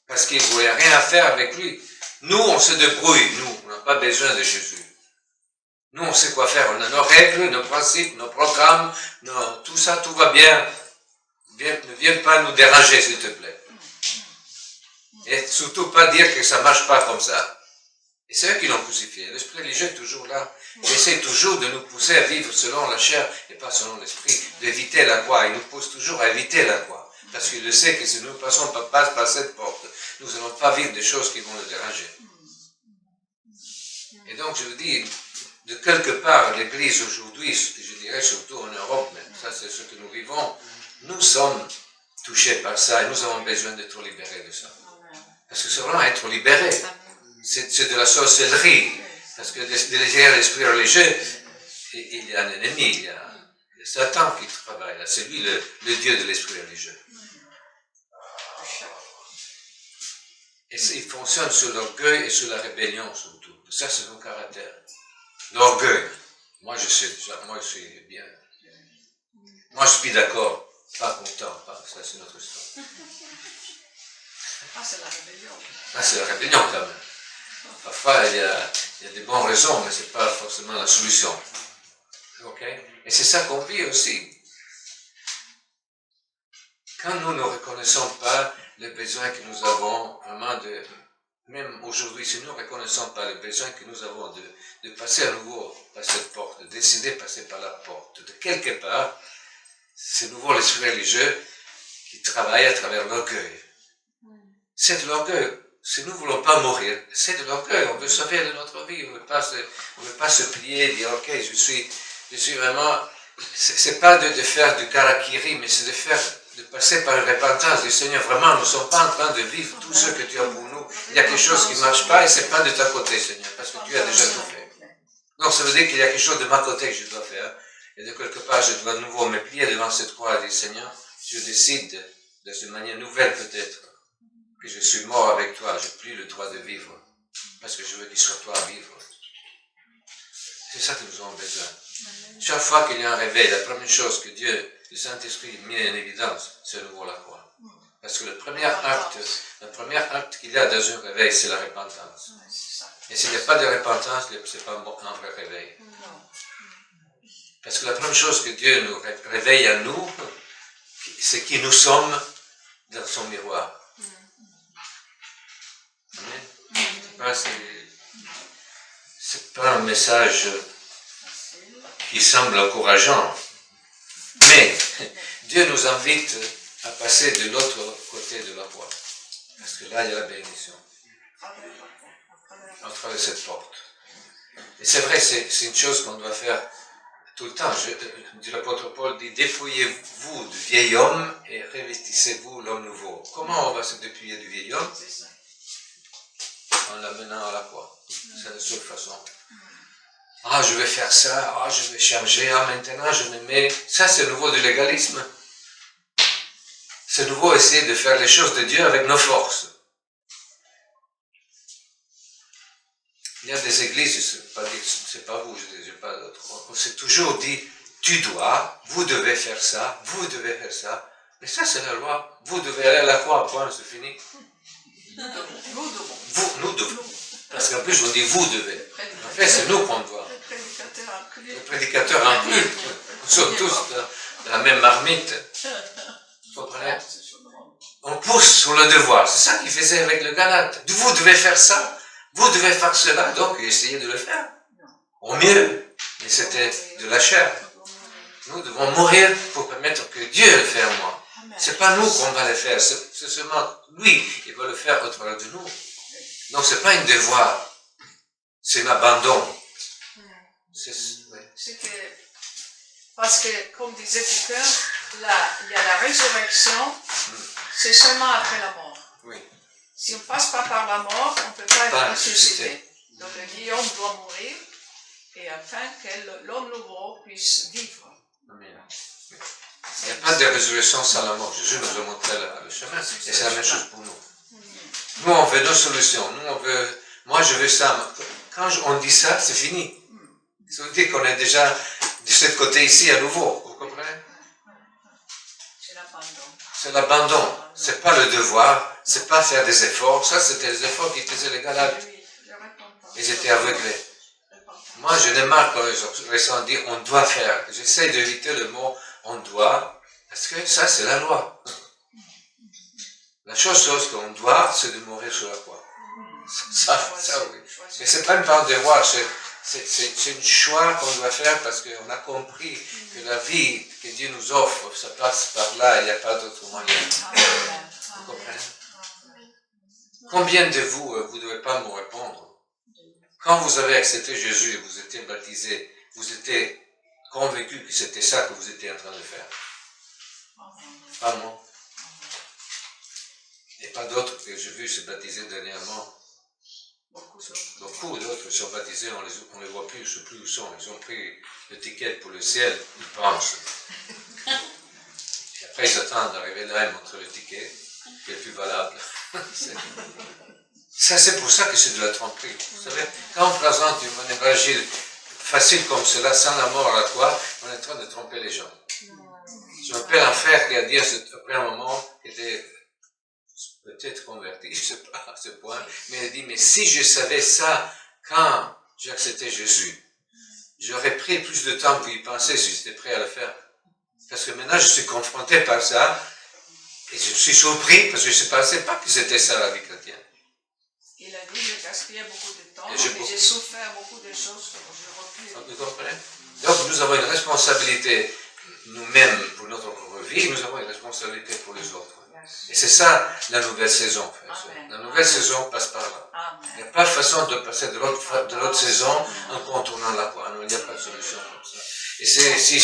[SPEAKER 1] Parce qu'ils ne voulaient rien faire avec lui. Nous, on se débrouille, nous, on n'a pas besoin de Jésus. Nous, on sait quoi faire, on a nos règles, nos principes, nos programmes, tout ça, tout va bien. Ne viens pas nous déranger, s'il te plaît. Et surtout pas dire que ça ne marche pas comme ça. Et c'est eux qui l'ont crucifié. L'esprit religieux est toujours là. Il essaie toujours de nous pousser à vivre selon la chair et pas selon l'esprit, d'éviter la croix. Il nous pousse toujours à éviter la croix. Parce qu'il le sait que si nous ne passons pas par cette porte, nous n'allons pas vivre des choses qui vont le déranger. Et donc, je vous dis, de quelque part, l'Église aujourd'hui, je dirais surtout en Europe, mais ça c'est ce que nous vivons, nous sommes touchés par ça et nous avons besoin d'être libérés de ça. Parce que c'est vraiment être libéré. C'est de la sorcellerie. Parce que derrière l'esprit religieux, il y a un ennemi, il y a Satan qui travaille là. C'est lui le Dieu de l'esprit religieux. Et il fonctionne sur l'orgueil et sur la rébellion surtout. Ça, c'est son caractère. L'orgueil. Moi, je suis bien. Moi, je suis d'accord. Pas content. Ça, c'est notre histoire.
[SPEAKER 2] C'est la rébellion.
[SPEAKER 1] C'est la rébellion, quand même. Parfois, il y a des bonnes raisons, mais ce n'est pas forcément la solution. Ok? Et c'est ça qu'on vit aussi. Quand nous ne reconnaissons pas les besoins que nous avons, vraiment même aujourd'hui, si nous ne reconnaissons pas les besoins que nous avons de passer à nouveau par cette porte, de décider de passer par la porte, de quelque part, c'est nouveau l'esprit religieux qui travaille à travers l'orgueil. c'est de l'orgueil. Si nous ne voulons pas mourir, c'est de l'orgueil. On veut sauver de notre vie. On ne veut pas se plier et dire, ok, je suis vraiment... C'est pas de faire du karakiri, mais c'est de passer par une repentance du Seigneur. Vraiment, nous ne sommes pas en train de vivre tout ce que tu as pour nous. Il y a quelque chose qui ne marche pas et ce n'est pas de ta côté, Seigneur, parce que tu as déjà tout fait. Donc ça veut dire qu'il y a quelque chose de ma côté que je dois faire. Et de quelque part, je dois de nouveau me plier devant cette croix et dire, Seigneur, je décide de cette manière nouvelle peut-être, que je suis mort avec toi, je n'ai plus le droit de vivre, parce que je veux qu'il soit toi à vivre. C'est ça que nous avons besoin. Chaque fois qu'il y a un réveil, la première chose que Dieu, le Saint-Esprit, met en évidence, c'est de nouveau la croix. Parce que le premier acte qu'il y a dans un réveil, c'est la repentance. Et s'il n'y a pas de repentance, ce n'est pas un vrai réveil. Parce que la première chose que Dieu nous réveille à nous, c'est qui nous sommes dans son miroir. Amen. C'est pas un message qui semble encourageant, mais Dieu nous invite à passer de l'autre côté de la croix. Parce que là, il y a la bénédiction. À travers cette porte. Et c'est vrai, c'est une chose qu'on doit faire tout le temps. L'apôtre Paul dit, dépouillez-vous du vieil homme et revestissez-vous l'homme nouveau. Comment on va se dépouiller du vieil homme? En l'amenant à la croix. C'est la seule façon. Ah, je vais faire ça, ah, je vais changer, ah, maintenant je me mets... Ça, c'est nouveau du légalisme. C'est nouveau essayer de faire les choses de Dieu avec nos forces. Il y a des églises, c'est pas vous, je pas d'autres. On s'est toujours dit, tu dois, vous devez faire ça, vous devez faire ça. Mais ça, c'est la loi. Vous devez aller à la croix, point, c'est fini. Nous devons. Parce qu'en plus, on dit vous devez. En fait, c'est nous qu'on doit. Le prédicateur inclus. Nous sommes tous dans la même marmite. Vous comprenez? On pousse sur le devoir. C'est ça qu'il faisait avec le Galate. Vous devez faire ça. Vous devez faire cela. Donc, essayez de le faire. Au mieux. Mais c'était de la chair. Nous devons mourir pour permettre que Dieu le fasse en moi. C'est pas nous qu'on va le faire. C'est seulement lui qui va le faire au travers de nous. Donc, c'est pas un devoir. C'est un abandon.
[SPEAKER 2] Parce que, comme disait Piqueur, il y a la résurrection, c'est seulement après la mort.
[SPEAKER 1] Oui.
[SPEAKER 2] Si on ne passe pas par la mort, on ne peut pas être ressuscité. Donc le vieil homme doit mourir, et afin que l'homme nouveau puisse vivre.
[SPEAKER 1] Amen. Il n'y a pas de résurrection sans la mort. Jésus nous a montré le chemin, et c'est la même chose pour nous. Nous, on veut nos solutions. Moi, je veux ça. Quand on dit ça, c'est fini. Ça veut dire qu'on est déjà de ce côté ici à nouveau. Vous comprenez?
[SPEAKER 2] C'est l'abandon.
[SPEAKER 1] C'est l'abandon. C'est pas le devoir. C'est pas faire des efforts. Ça, c'était les efforts qui faisaient les Galates. Ils étaient aveuglés. Moi, je n'ai marre quand les gens disent on doit faire. J'essaie d'éviter le mot on doit, parce que ça, c'est la loi. La chose qu'on doit, c'est de mourir sur la croix. Ça oui. Mais c'est pas un devoir, c'est un choix qu'on doit faire parce qu'on a compris que la vie que Dieu nous offre, ça passe par là, il n'y a pas d'autre moyen. Vous comprenez? Combien de vous ne devez pas me répondre? Quand vous avez accepté Jésus et vous étiez baptisé, vous étiez convaincu que c'était ça que vous étiez en train de faire? Pas moi. Et pas d'autres que j'ai vu se baptiser dernièrement. Beaucoup d'autres sont baptisés, on ne les voit plus, je ne sais plus où ils sont. Ils ont pris l'étiquette pour le ciel, ils pensent. Et après, ils attendent d'arriver là et montrer le ticket, qui est plus valable. Ça, c'est pour ça que c'est de la tromperie. Vous savez, quand on présente un évangile facile comme cela, sans la mort à la croix, on est en train de tromper les gens. Je m'appelle un frère qui a dit après un moment, qui était peut-être converti, je ne sais pas à ce point, mais il a dit, mais si je savais ça quand j'ai accepté Jésus, j'aurais pris plus de temps pour y penser si j'étais prêt à le faire. Parce que maintenant, je suis confronté par ça, et je suis surpris parce que je ne pensais pas que c'était ça la vie chrétienne.
[SPEAKER 2] Il a dit, j'ai gaspillé beaucoup de temps, mais j'ai souffert beaucoup de choses que j'ai reculé.
[SPEAKER 1] Vous comprenez? Donc, nous avons une responsabilité nous-mêmes pour notre propre vie, nous avons une responsabilité pour les autres. Et c'est ça la nouvelle saison, frère. La nouvelle saison passe par là. Il n'y a pas de façon de passer de l'autre saison en contournant la croix. Non, il n'y a pas de solution comme ça. Et si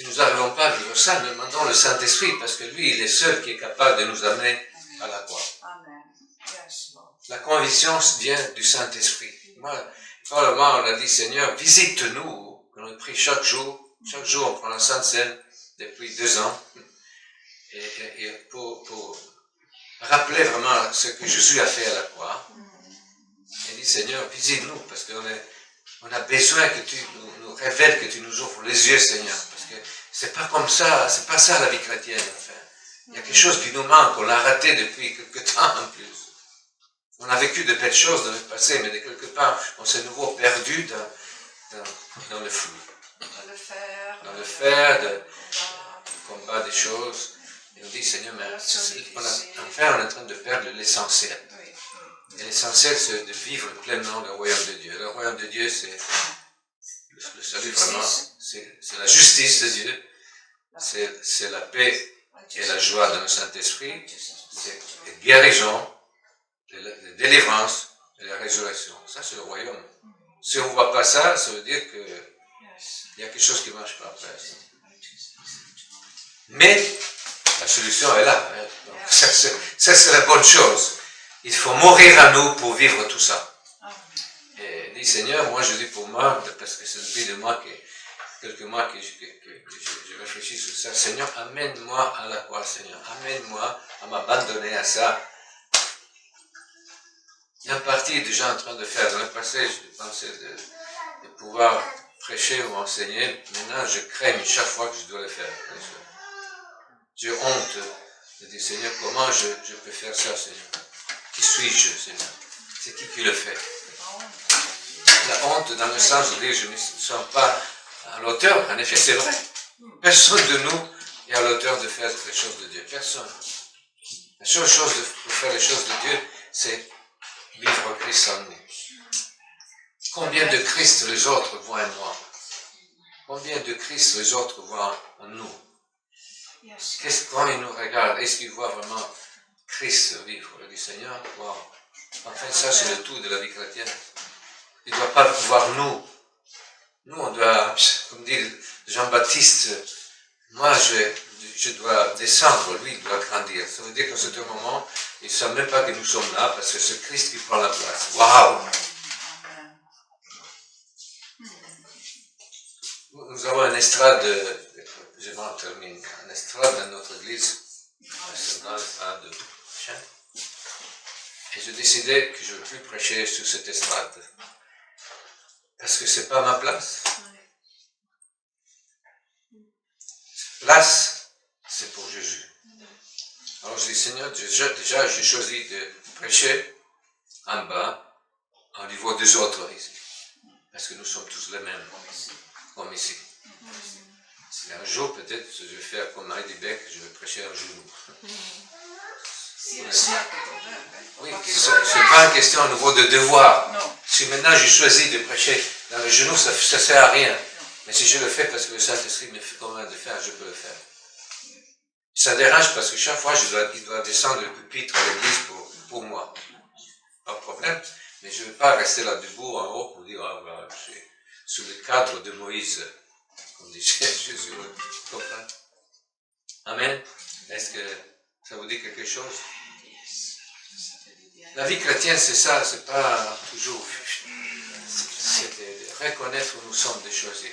[SPEAKER 1] nous n'arrivons pas à vivre ça, nous demandons le Saint-Esprit, parce que lui, il est seul qui est capable de nous amener à la croix. La conviction vient du Saint-Esprit. Moi, probablement, on a dit, Seigneur, visite-nous. On prie chaque jour. Chaque jour, on prend la Sainte Seine depuis 2 ans. Et pour rappeler vraiment ce que Jésus a fait à la croix. Il dit, Seigneur, visite-nous, parce qu'on a besoin que tu nous révèles, que tu nous ouvres les yeux, Seigneur. Parce que c'est pas comme ça, c'est pas ça la vie chrétienne, enfin. Il y a quelque chose qui nous manque, on l'a raté depuis quelque temps en plus. On a vécu de belles choses dans le passé, mais de quelque part, on s'est nouveau perdu dans le flou. Dans le faire, le combat des choses. Et on dit, Seigneur, mais on est en train de perdre l'essentiel. Et l'essentiel, c'est de vivre pleinement le royaume de Dieu. Le royaume de Dieu, c'est le salut vraiment, c'est la justice de Dieu, c'est la paix et la joie dans le Saint-Esprit, c'est la guérison, la délivrance et la résurrection. Ça, c'est le royaume. Si on ne voit pas ça, ça veut dire qu'il y a quelque chose qui ne marche pas après. Mais la solution est là. Donc, ça, c'est la bonne chose. Il faut mourir à nous pour vivre tout ça. Et dit Seigneur, moi je dis pour moi, parce que c'est depuis quelques mois que je réfléchis sur ça. Seigneur, amène-moi à la croix, Seigneur. Amène-moi à m'abandonner à ça. Il y a une partie déjà en train de faire. Dans le passé, je pensais de pouvoir prêcher ou enseigner. Maintenant, je crains chaque fois que je dois le faire. J'ai honte de dire, Seigneur, comment je peux faire ça, Seigneur? Qui suis-je, Seigneur? C'est qui le fait? La honte dans le sens de dire, je ne sens pas à l'auteur. En effet, c'est vrai. Personne de nous est à l'auteur de faire les choses de Dieu. Personne. La seule chose pour faire les choses de Dieu, c'est vivre Christ en nous. Combien de Christ les autres voient en moi? Combien de Christ les autres voient en nous? Quand ils nous regardent, est-ce qu'ils voient vraiment Christ vivre? Le dit Seigneur, wow. Enfin, ça c'est le tout de la vie chrétienne. Il ne doit pas voir nous. Nous, on doit, comme dit Jean-Baptiste, moi je dois descendre, lui il doit grandir. Ça veut dire qu'à ce moment, il ne sait même pas que nous sommes là, parce que c'est Christ qui prend la place. Waouh! Nous avons un estrade, je m'en termine, un estrade dans notre église, dans l'estrade de prochain. Et j'ai décidé que je ne veux plus prêcher sur cette estrade. Parce que ce n'est pas ma place. Place, c'est pour Jésus. Alors je dis, Seigneur, déjà j'ai choisi de prêcher en bas, au niveau des autres ici. Parce que nous sommes tous les mêmes, comme ici. Et un jour, peut-être, je vais faire comme Heidi Beck, je vais prêcher en genou. Oui, c'est pas une question à nouveau de devoir. Non. Si maintenant je choisis de prêcher dans le genou, ça ne sert à rien. Mais si je le fais parce que le Saint-Esprit me fait commande de faire, je peux le faire. Ça dérange parce que chaque fois, il doit descendre le pupitre à l'église pour moi. Pas de problème. Mais je ne vais pas rester là debout en haut pour dire, ah, ben, je suis sous le cadre de Moïse. Comme dit Jésus. Vous comprenez? Amen. Est-ce que ça vous dit quelque chose? La vie chrétienne, c'est ça, c'est pas toujours. C'est de reconnaître où nous sommes de choisir.